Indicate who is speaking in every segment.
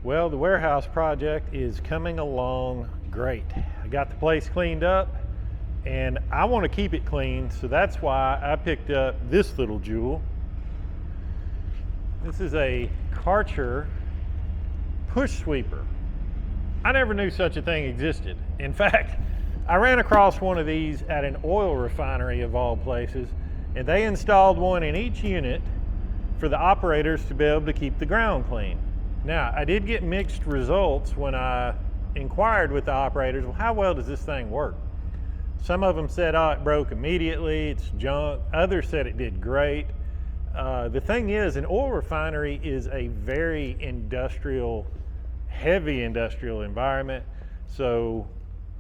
Speaker 1: Well, the warehouse project is coming along great. I got the place cleaned up and I want to keep it clean, so that's why I picked up this little jewel. This is a Karcher Push Sweeper. I never knew such a thing existed. In fact, I ran across one of these at an oil refinery of all places, and they installed one in each unit for the operators to be able to keep the ground clean. Now, I did get mixed results when I inquired with the operators, well, how well does this thing work? Some of them said, oh, it broke immediately, it's junk. Others said it did great. The thing is, an oil refinery is a very industrial, heavy industrial environment. So,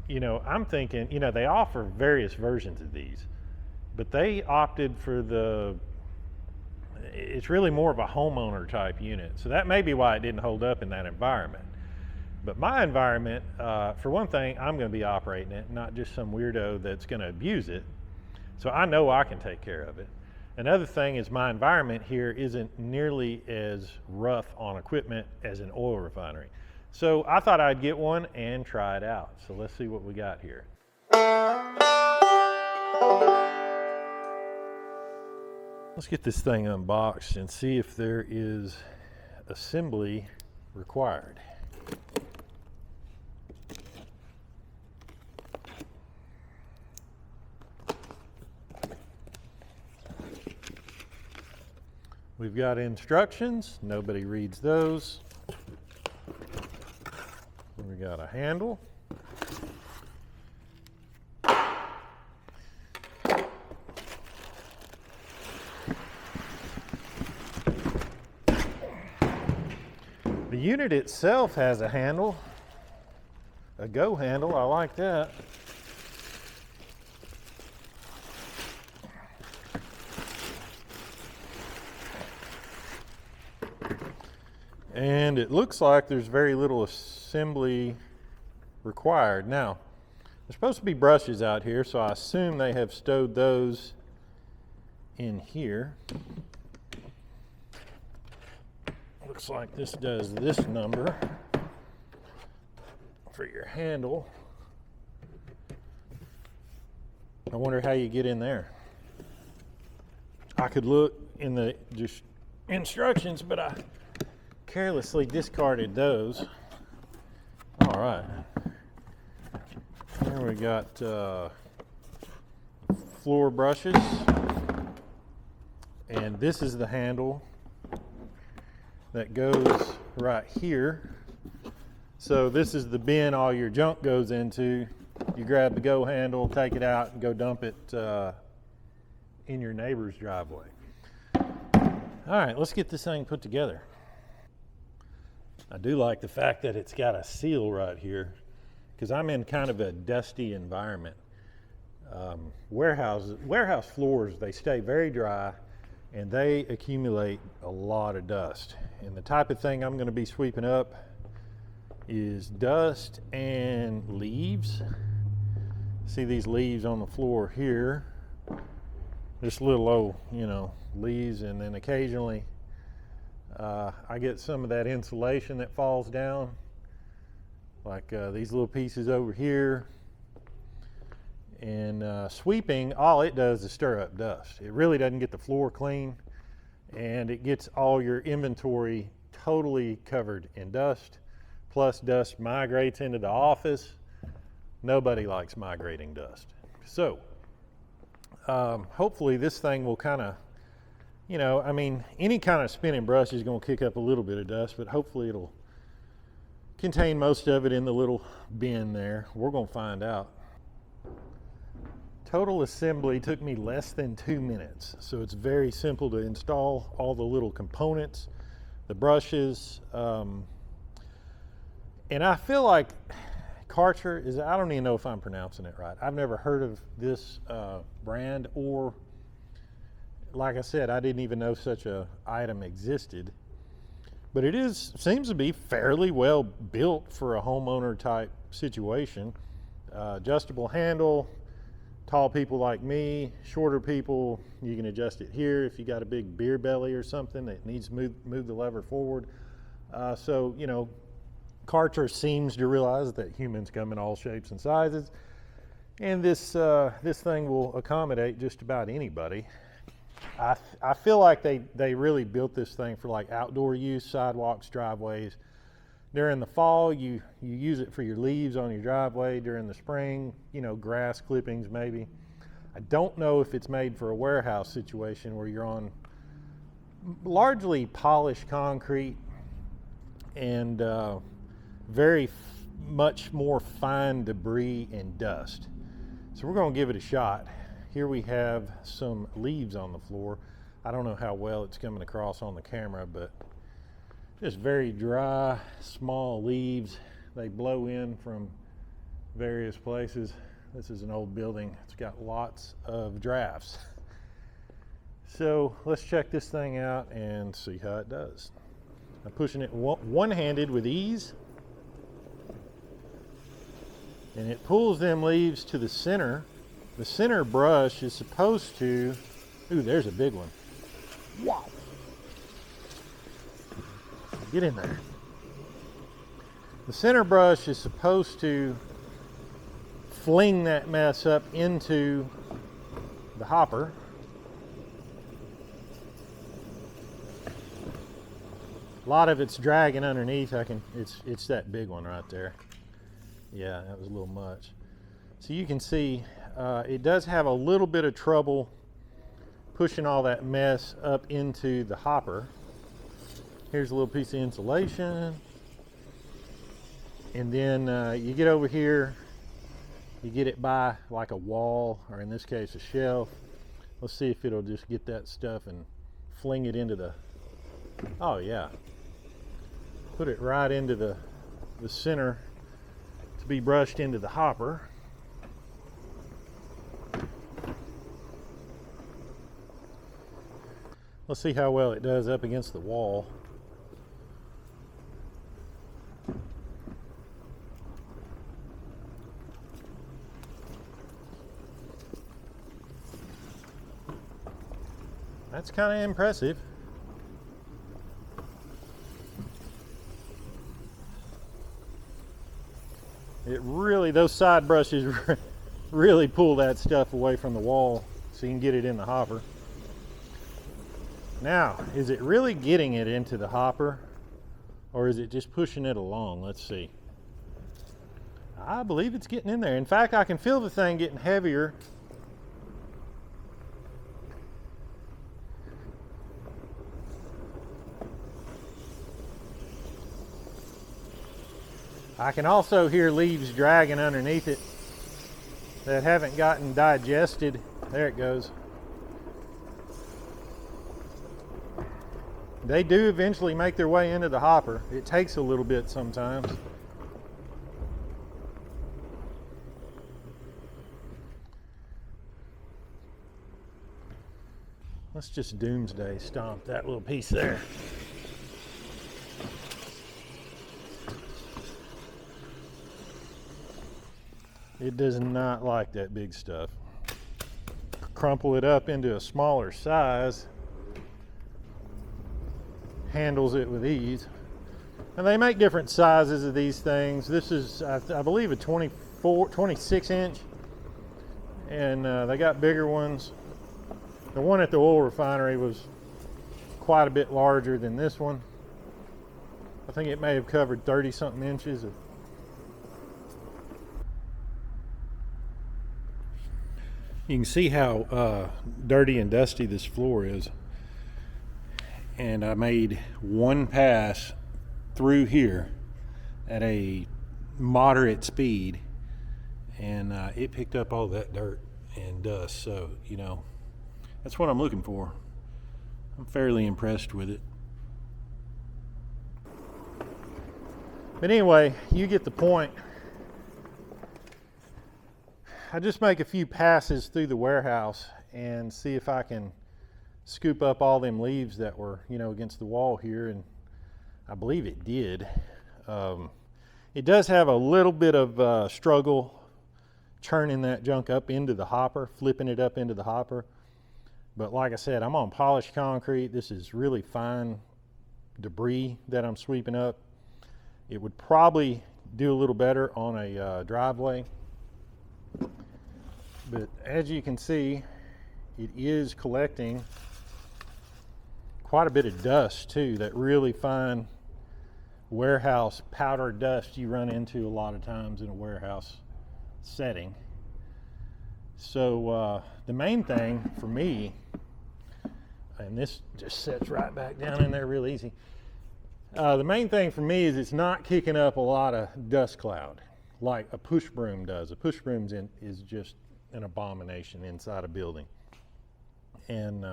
Speaker 1: I'm thinking, they offer various versions of these, but they opted for it's really more of a homeowner type unit. So that may be why it didn't hold up in that environment. But my environment, for one thing, I'm going to be operating it, not just some weirdo that's going to abuse it. So I know I can take care of it. Another thing is my environment here isn't nearly as rough on equipment as an oil refinery. So I thought I'd get one and try it out. So let's see what we got here. Let's get this thing unboxed and see if there is assembly required. We've got instructions. Nobody reads those. We got a handle. The unit itself has a handle, a go handle. I like that. And it looks like there's very little assembly required. Now, there's supposed to be brushes out here, so I assume they have stowed those in here. Looks like this does this number for your handle. I wonder how you get in there. I could look in the just instructions, but I carelessly discarded those. All right. Here we got floor brushes, and this is the handle that goes right here. So this is the bin all your junk goes into. You grab the go handle, take it out, and go dump it in your neighbor's driveway. All right, let's get this thing put together. I do like the fact that it's got a seal right here, because I'm in kind of a dusty environment. Warehouse floors, they stay very dry and they accumulate a lot of dust. And the type of thing I'm going to be sweeping up is dust and leaves. See these leaves on the floor here? Just little old, leaves, and then occasionally I get some of that insulation that falls down, like these little pieces over here. And sweeping, all it does is stir up dust. It really doesn't get the floor clean, and it gets all your inventory totally covered in dust. Plus dust migrates into the office. Nobody likes migrating dust. So hopefully this thing will kind of, any kind of spinning brush is going to kick up a little bit of dust, but hopefully it'll contain most of it in the little bin there. We're going to find out. Total assembly took me less than 2 minutes, so it's very simple to install all the little components, the brushes, and I feel like Karcher is, I don't even know if I'm pronouncing it right. I've never heard of this brand, or like I said, I didn't even know such a item existed, but it seems to be fairly well built for a homeowner type situation. Adjustable handle. Tall people like me, shorter people, you can adjust it here if you got a big beer belly or something that needs to move the lever forward. So, Karcher seems to realize that humans come in all shapes and sizes, and this thing will accommodate just about anybody. I feel like they really built this thing for like outdoor use, sidewalks, driveways. During the fall, you use it for your leaves on your driveway. During the spring, you know, grass clippings maybe. I don't know if it's made for a warehouse situation where you're on largely polished concrete and very much more fine debris and dust. So we're going to give it a shot. Here we have some leaves on the floor. I don't know how well it's coming across on the camera, but just very dry, small leaves. They blow in from various places. This is an old building. It's got lots of drafts. So let's check this thing out and see how it does. I'm pushing it one-handed with ease, and it pulls them leaves to the center. The center brush is supposed to, ooh, there's a big one. Wow. Get in there. The center brush is supposed to fling that mess up into the hopper. A lot of it's dragging underneath. It's that big one right there. Yeah, that was a little much. So you can see it does have a little bit of trouble pushing all that mess up into the hopper. Here's a little piece of insulation. And then you get over here, you get it by like a wall, or in this case a shelf. Let's see if it'll just get that stuff and fling it into the, oh yeah. Put it right into the center to be brushed into the hopper. Let's see how well it does up against the wall. That's kind of impressive. It really, those side brushes really pull that stuff away from the wall so you can get it in the hopper. Now, is it really getting it into the hopper, or is it just pushing it along? Let's see. I believe it's getting in there. In fact, I can feel the thing getting heavier. I can also hear leaves dragging underneath it that haven't gotten digested. There it goes. They do eventually make their way into the hopper. It takes a little bit sometimes. Let's just doomsday stomp that little piece there. It does not like that big stuff. Crumple it up into a smaller size. Handles it with ease. And they make different sizes of these things. This is, I believe, a 26 inch. And they got bigger ones. The one at the oil refinery was quite a bit larger than this one. I think it may have covered 30 something inches. You can see how dirty and dusty this floor is. And I made one pass through here at a moderate speed, and it picked up all that dirt and dust. So, you know, that's what I'm looking for. I'm fairly impressed with it. But anyway, you get the point. I just make a few passes through the warehouse and see if I can scoop up all them leaves that were, you know, against the wall here, and I believe it did. It does have a little bit of struggle churning that junk up into the hopper, flipping it up into the hopper. But like I said, I'm on polished concrete. This is really fine debris that I'm sweeping up, It would probably do a little better on a driveway. But as you can see, it is collecting quite a bit of dust too, that really fine warehouse powder dust you run into a lot of times in a warehouse setting. So the main thing for me, and this just sets right back down in there real easy, the main thing for me is it's not kicking up a lot of dust cloud like a push broom does. A push broom is just an abomination inside a building. And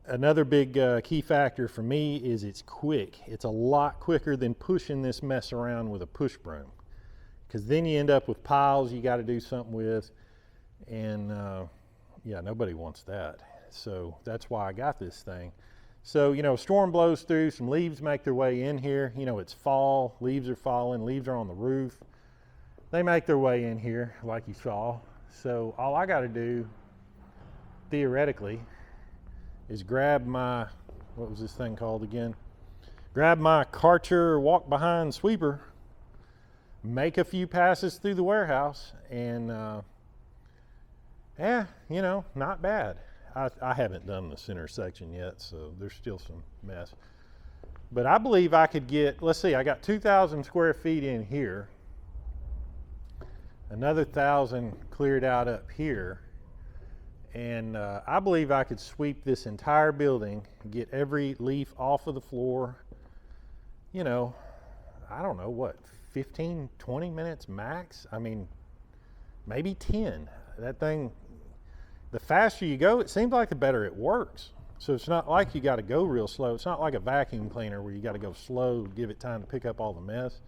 Speaker 1: another big key factor for me is it's quick. It's a lot quicker than pushing this mess around with a push broom, because then you end up with piles you got to do something with, and yeah, nobody wants that. So that's why I got this thing. So, you know, storm blows through, some leaves make their way in here. You know, it's fall, leaves are falling, leaves are on the roof. They make their way in here like you saw. So all I got to do, theoretically, is grab my, what was this thing called again? Grab my Karcher walk behind sweeper, make a few passes through the warehouse, and yeah, you know, not bad. I haven't done the center section yet, so there's still some mess. But I believe I could get, let's see, I got 2,000 square feet in here, another 1,000 cleared out up here, and I believe I could sweep this entire building, get every leaf off of the floor, you know, I don't know, what, 15, 20 minutes max? I mean, maybe 10. That thing, the faster you go, it seems like the better it works. So it's not like you got to go real slow. It's not like a vacuum cleaner where you got to go slow, give it time to pick up all the mess.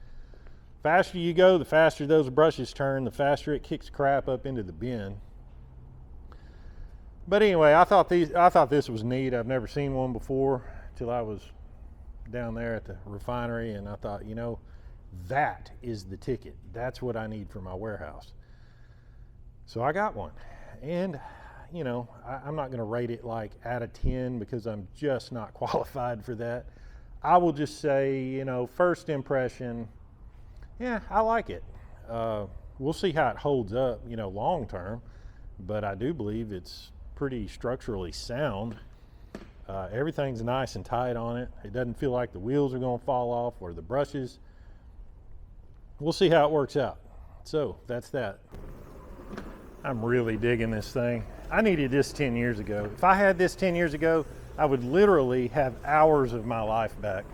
Speaker 1: Faster you go, the faster those brushes turn, the faster it kicks crap up into the bin. But anyway, I thought this was neat. I've never seen one before till I was down there at the refinery, and I thought, you know, that is the ticket. That's what I need for my warehouse. So I got one, and you know, I'm not going to rate it like out of 10 because I'm just not qualified for that. I will just say, you know, first impression, yeah, I like it. We'll see how it holds up, you know, long term, but I do believe it's pretty structurally sound. Everything's nice and tight on it. It doesn't feel like the wheels are going to fall off or the brushes. We'll see how it works out. So that's that. I'm really digging this thing. I needed this 10 years ago. If I had this 10 years ago, I would literally have hours of my life back.